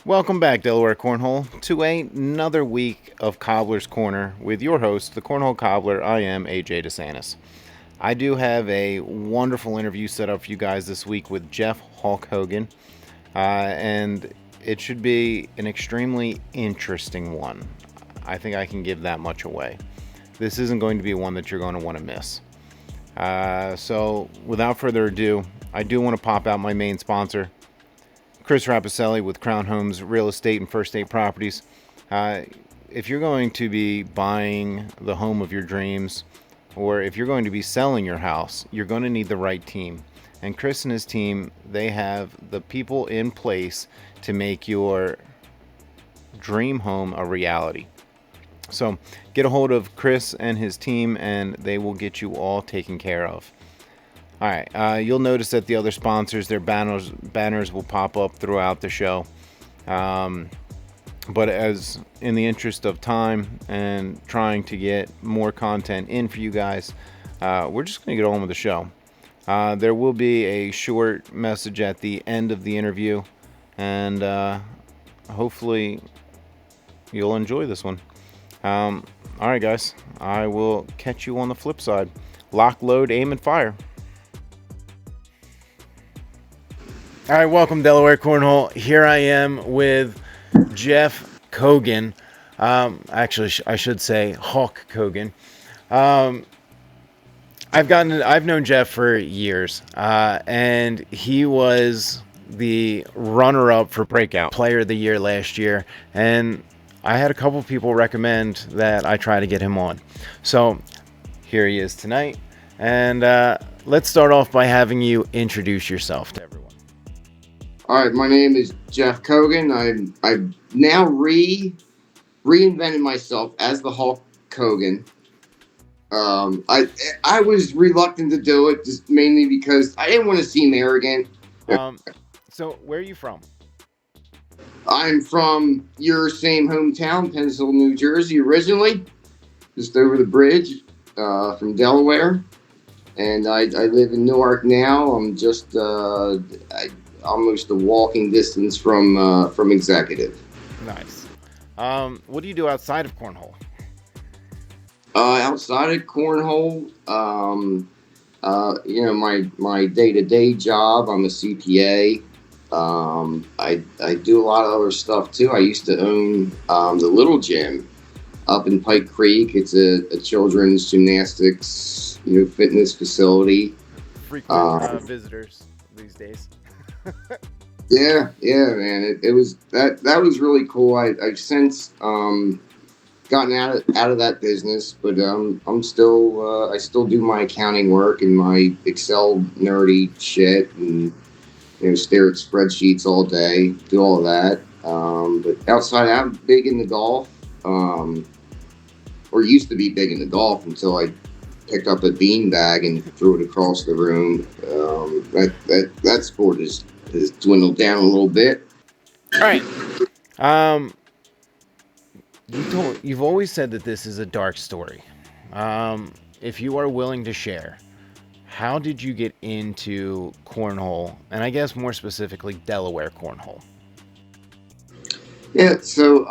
Welcome back, Delaware Cornhole, to another week of Cobbler's Corner with your host, the Cornhole Cobbler. I am AJ DeSantis. I do have a wonderful interview set up for you guys this week with Jeff Cogan, and it should be an extremely interesting one. I think I can give that much away. This isn't going to be one that you're going to want to miss. So, without further ado, I do want to pop out my main sponsor, Chris Rapicelli with Crown Homes Real Estate and First State Properties. If you're going to be buying the home of your dreams, or if you're going to be selling your house, you're going to need the right team. And Chris and his team, they have the people in place to make your dream home a reality. So get a hold of Chris and his team, and they will get you all taken care of. All right, you'll notice that the other sponsors, their banners will pop up throughout the show. But as in the interest of time and trying to get more content in for you guys, we're just going to get on with the show. There will be a short message at the end of the interview, and hopefully you'll enjoy this one. All right, guys, I will catch you on the flip side. Lock, load, aim, and fire. All right, welcome, Delaware Cornhole. Here I am with Jeff Cogan. Actually, I should say Hawk Cogan. I've known Jeff for years, and he was the runner-up for Breakout Player of the Year last year, and I had a couple people recommend that I try to get him on. So here he is tonight, and let's start off by having you introduce yourself to everyone. All right, my name is Jeff Cogan. I've now reinvented myself as the Hulk Cogan. I was reluctant to do it just mainly because I didn't want to seem arrogant. So where are you from? I'm from your same hometown, Pensacola, New Jersey, originally, just over the bridge from Delaware, and I live in Newark now. I'm just almost a walking distance from Executive. Nice. What do you do outside of Cornhole? Outside of Cornhole, my day-to-day job, I'm a CPA. I do a lot of other stuff too. I used to own the Little Gym up in Pike Creek. It's a children's gymnastics, fitness facility. Frequent visitors these days. Yeah, man. It was that was really cool. I've since gotten out of that business, but I'm still I still do my accounting work and my Excel nerdy shit, and stare at spreadsheets all day, do all of that. But outside, I'm big in the golf, or used to be big in the golf until I picked up a beanbag and threw it across the room. That sport has dwindled down a little bit. All right. You've always said that this is a dark story. If you are willing to share, how did you get into cornhole, and I guess more specifically Delaware Cornhole? Yeah, so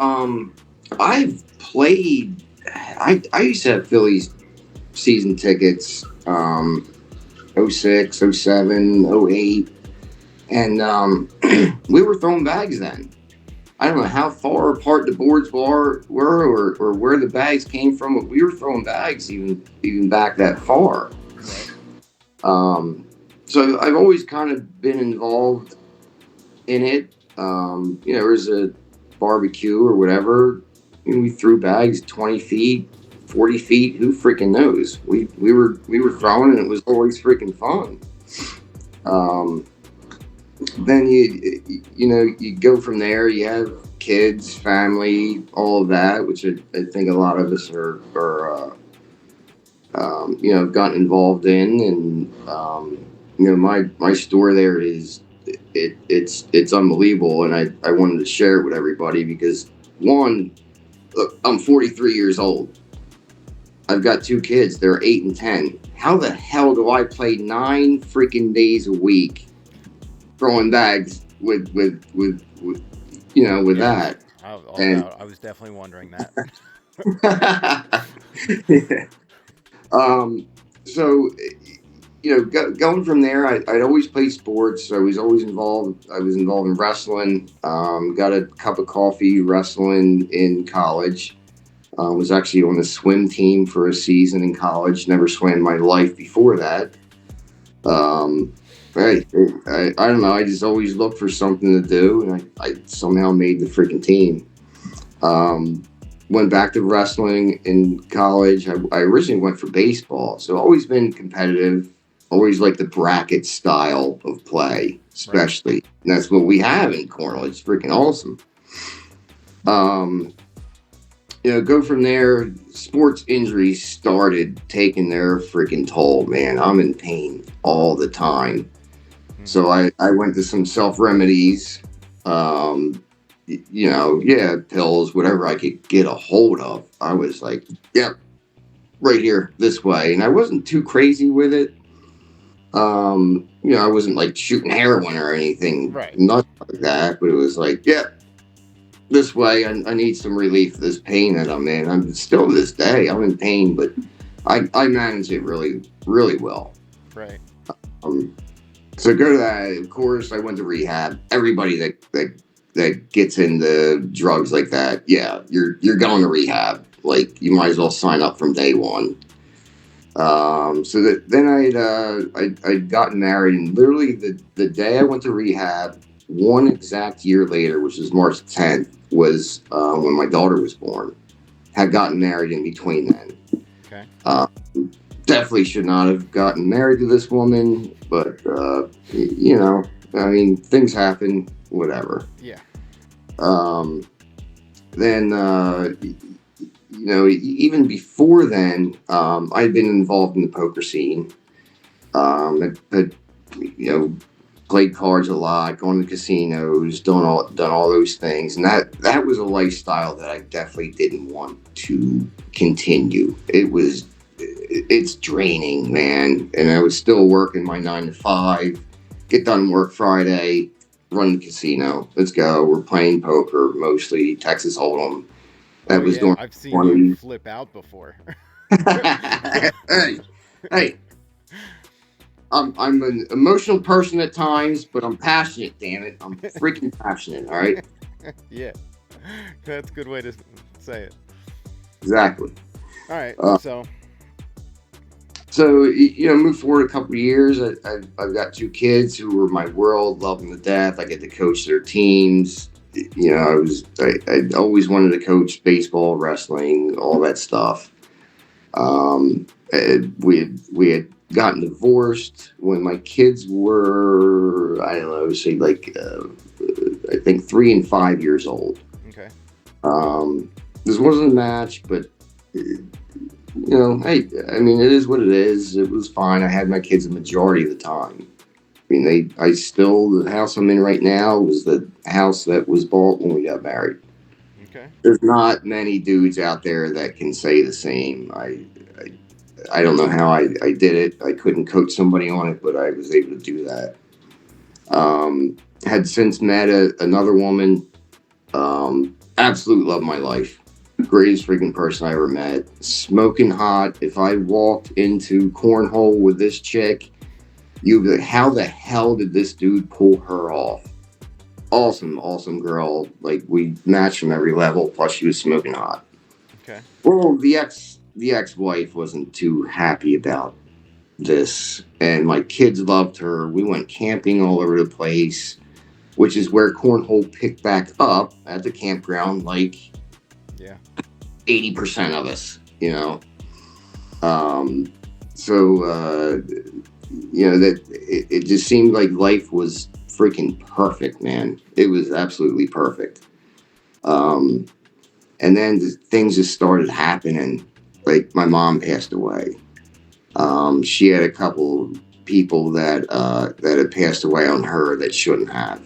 I've played. I used to have Phillies season tickets, 06, 07, 08, and we were throwing bags then. I don't know how far apart the boards were or where the bags came from, but we were throwing bags even back that far. So I've always kind of been involved in it. There was a barbecue or whatever, and we threw bags 20 feet, 40 feet, who freaking knows? We were throwing, and it was always freaking fun. Then you go from there. You have kids, family, all of that, which I think a lot of us gotten involved in. And my store there is it's unbelievable, and I wanted to share it with everybody because one, look, I'm 43 years old. I've got two kids. They're 8 and 10. How the hell do I play 9 freaking days a week throwing bags with that? And I was definitely wondering that. so going from there, I'd always play sports. I was always involved. I was involved in wrestling. Got a cup of coffee wrestling in college. Was actually on the swim team for a season in college. Never swam in my life before that. Hey, I don't know. I just always looked for something to do, and I somehow made the freaking team. Went back to wrestling in college. I originally went for baseball, so always been competitive. Always like the bracket style of play, especially. Right. And that's what we have in cornhole. It's freaking awesome. Go from there. Sports injuries started taking their freaking toll, man. I'm in pain all the time. Mm-hmm. So I went to some self remedies. Pills, whatever I could get a hold of. I was like, right here, this way. And I wasn't too crazy with it. I wasn't like shooting heroin or anything, right? Not like that, but it was like, this way. I need some relief of this pain that I'm in. I'm still to this day, I'm in pain, but I manage it really, really well. Right. So go to that. Of course, I went to rehab. Everybody that gets into drugs like that, you're going to rehab. Like, you might as well sign up from day one. Then I'd gotten married, and literally the day I went to rehab, one exact year later, which is March 10th, was when my daughter was born. Had gotten married in between then. Okay. Definitely should not have gotten married to this woman, but things happen. Whatever. Yeah. Even before then, I'd been involved in the poker scene. Played cards a lot, going to casinos, done all those things, and that was a lifestyle that I definitely didn't want to continue. It's draining, man, and I was still working my 9 to 5. Get done work Friday, run the casino. Let's go. We're playing poker, mostly Texas Hold'em. I've seen you flip out before. Hey. I'm an emotional person at times, but I'm passionate, damn it. I'm freaking passionate, all right? Yeah. That's a good way to say it. Exactly. All right, move forward a couple of years. I've got 2 kids who were my world, love them to death. I get to coach their teams. I always wanted to coach baseball, wrestling, all that stuff. We had gotten divorced when my kids were, I don't know, say like I think 3 and 5 years old. Okay. This wasn't a match, but hey, I mean, it is what it is. It was fine. I had my kids the majority of the time. I mean, the house I'm in right now was the house that was bought when we got married. Okay. There's not many dudes out there that can say the same. I don't know how I did it. I couldn't coach somebody on it, but I was able to do that. Had since met another woman. Absolute love of my life. Greatest freaking person I ever met. Smoking hot. If I walked into cornhole with this chick, you'd be like, how the hell did this dude pull her off? Awesome girl. Like, we matched from every level, plus she was smoking hot. Okay. Well, the ex-wife wasn't too happy about this, and my kids loved her. We went camping all over the place, which is where cornhole picked back up at the campground, like 80% of us, that it just seemed like life was freaking perfect, man. It was absolutely perfect. Um, and then things just started happening. Like my mom passed away. She had a couple people that had passed away on her that shouldn't have.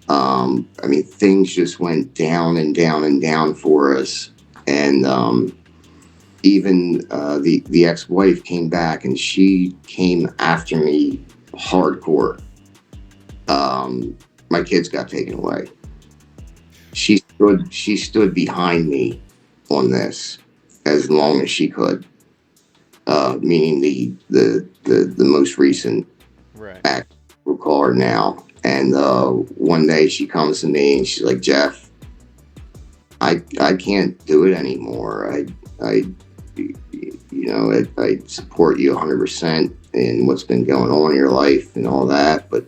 I mean, things just went down and down and down for us. And even the ex wife came back and she came after me hardcore. My kids got taken away. She stood behind me on this as long as she could. Meaning the most recent Right. act we'll call her now. And one day she comes to me and she's like, Jeff, I can't do it anymore. I I support you 100% in what's been going on in your life and all that, but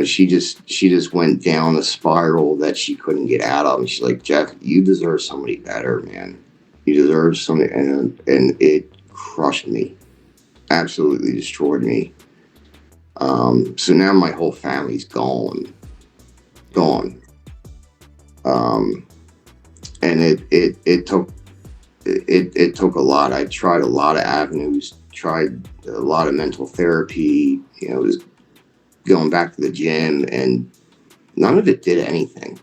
she just went down a spiral that she couldn't get out of. And she's like, Jeff, you deserve somebody better, man. You deserve somebody, and it crushed me, absolutely destroyed me. So now my whole family's gone. Um, and it took a lot. I tried a lot of avenues, tried a lot of mental therapy. Was going back to the gym, and none of it did anything.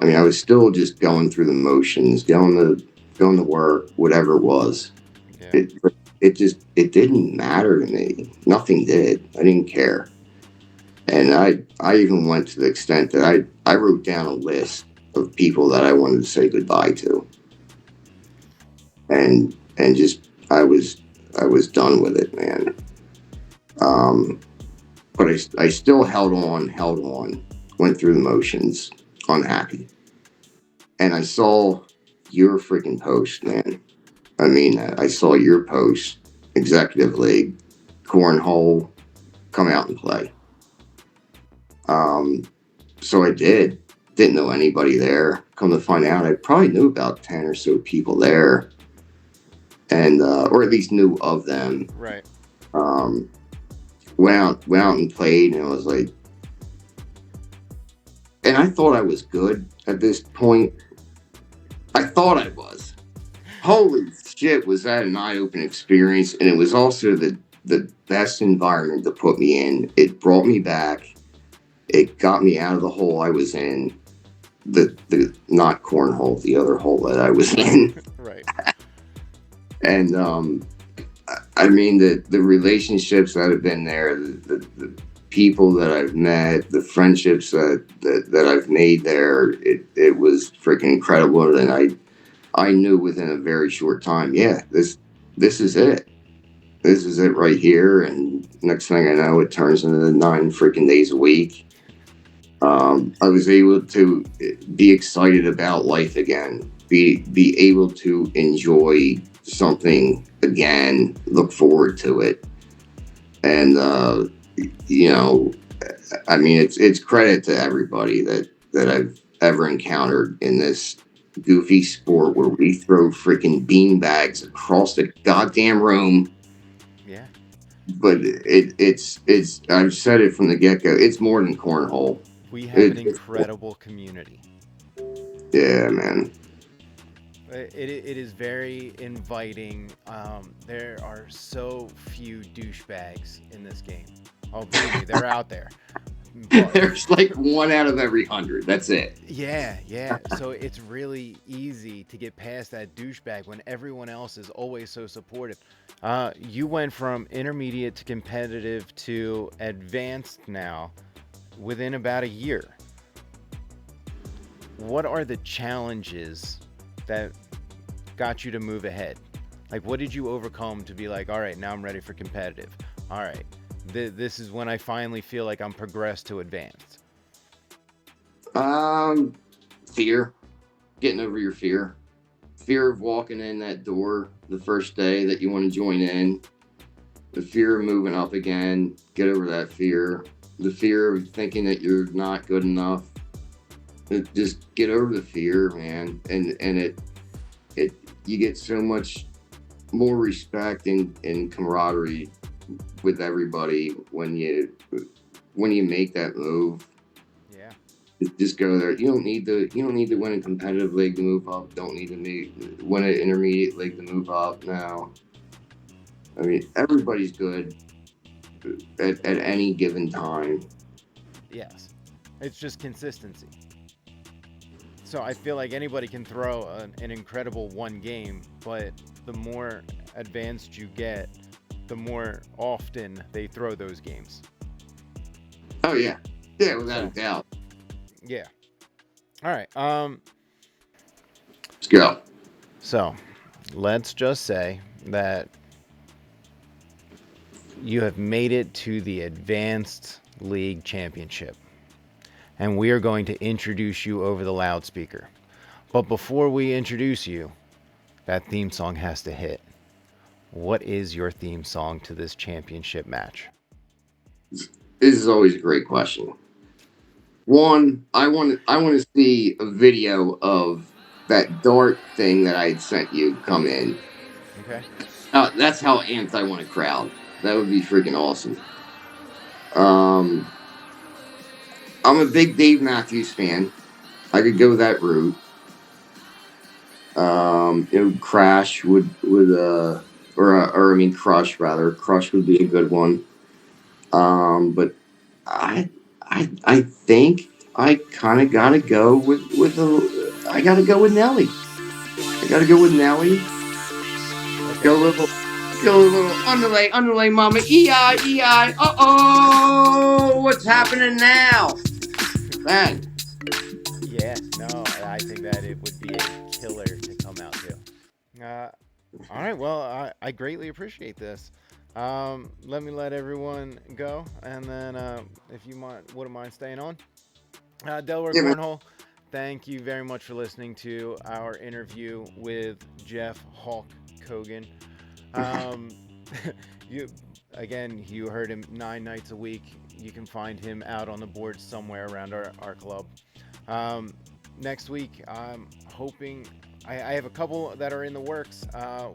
I mean, I was still just going through the motions, going to work, whatever it was. Yeah. It didn't matter to me. Nothing did. I didn't care. And I even went to the extent that I wrote down a list of people that I wanted to say goodbye to, and just I was done with it, man. Um, but I still held on, went through the motions, unhappy. And I saw your freaking post, man. I mean, I saw your post, Executive League, Cornhole, come out and play. Um, so I did. Didn't know anybody there. Come to find out, I probably knew about 10 or so people there, and or at least knew of them. Right. Um, went out and played, and it was like, and I thought I was good at this point. I thought I was. Holy shit, was that an eye-opening experience? And it was also the best environment to put me in. It brought me back. It got me out of the hole I was in. The not cornhole, the other hole that I was in. Right. And I mean the relationships that have been there, the people that I've met, the friendships that I've made there, it was freaking incredible. And I knew within a very short time, yeah, this is it. This is it right here. And next thing I know, it turns into 9 freaking days a week. I was able to be excited about life again, be able to enjoy something again, look forward to it. And you know, I mean, it's credit to everybody that I've ever encountered in this goofy sport where we throw freaking bean bags across the goddamn room. Yeah. But it's I've said it from the get go. It's more than cornhole. We have an incredible community. Yeah, man. It is very inviting. There are so few douchebags in this game. Oh, believe me, they're out there. But There's like 1 out of every 100. That's it. yeah, yeah. So it's really easy to get past that douchebag when everyone else is always so supportive. You went from intermediate to competitive to advanced now within about a year. What are the challenges that got you to move ahead? Like, what did you overcome to be like, all right, now I'm ready for competitive? All right, this is when I finally feel like I'm progressed to advanced. Um, Fear, getting over your fear of walking in that door the first day that you want to join in, the fear of moving up again, get over that fear, the fear of thinking that you're not good enough. Just get over the fear, man, and it you get so much more respect and camaraderie with everybody when you make that move. Yeah. Just go there. You don't need to win a competitive league to move up. Don't need to win an intermediate league to move up. No, I mean everybody's good at any given time. Yes. It's just consistency. So I feel like anybody can throw an incredible one game, but the more advanced you get, the more often they throw those games. Oh yeah, yeah, without a So doubt. yeah. All right. Let's go. So let's just say that you have made it to the Advanced League Championship, and we are going to introduce you over the loudspeaker. But before we introduce you, that theme song has to hit. What is your theme song to this championship match? This is always a great question. One, I want to see a video of that dart thing that I had sent you come in. Okay. That's how amped I want a crowd. That would be freaking awesome. Um, I'm a big Dave Matthews fan. I could go that route. Crash or I mean Crush rather. Crush would be a good one. But I think I kind of gotta go I gotta go with Nelly. I gotta go with Nelly. Go a little, go a little underlay, mama. EI. What's happening now? Man. Yeah, no, I think that it would be a killer to come out to. All right, well, I greatly appreciate this. Let everyone go, and then if you wouldn't mind staying on. Delaware Yeah, man. Cornhole, thank you very much for listening to our interview with Jeff Hawk Cogan. Um, you you heard him 9 nights a week. You can find him out on the board somewhere around our club. Next week, I'm hoping I have a couple that are in the works.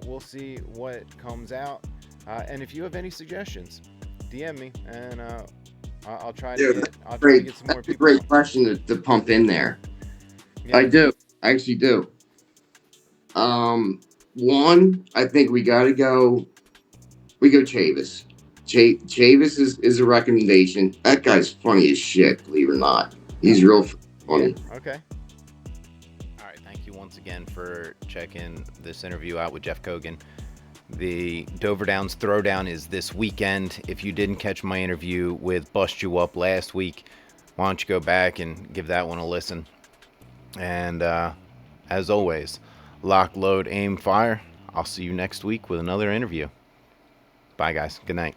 We'll see what comes out. And if you have any suggestions, DM me, and I'll try to Dude, get great. some more That's a people great on. question to pump in there. Yeah. I do. I actually do. One, I think we gotta go. We go Chavis. Chavis is a recommendation. That guy's funny as shit, believe it or not. He's real Yeah. funny. Okay. All right. Thank you once again for checking this interview out with Jeff Cogan. The Dover Downs Throwdown is this weekend. If you didn't catch my interview with Bust You Up last week, why don't you go back and give that one a listen? And as always, lock, load, aim, fire. I'll see you next week with another interview. Bye, guys. Good night.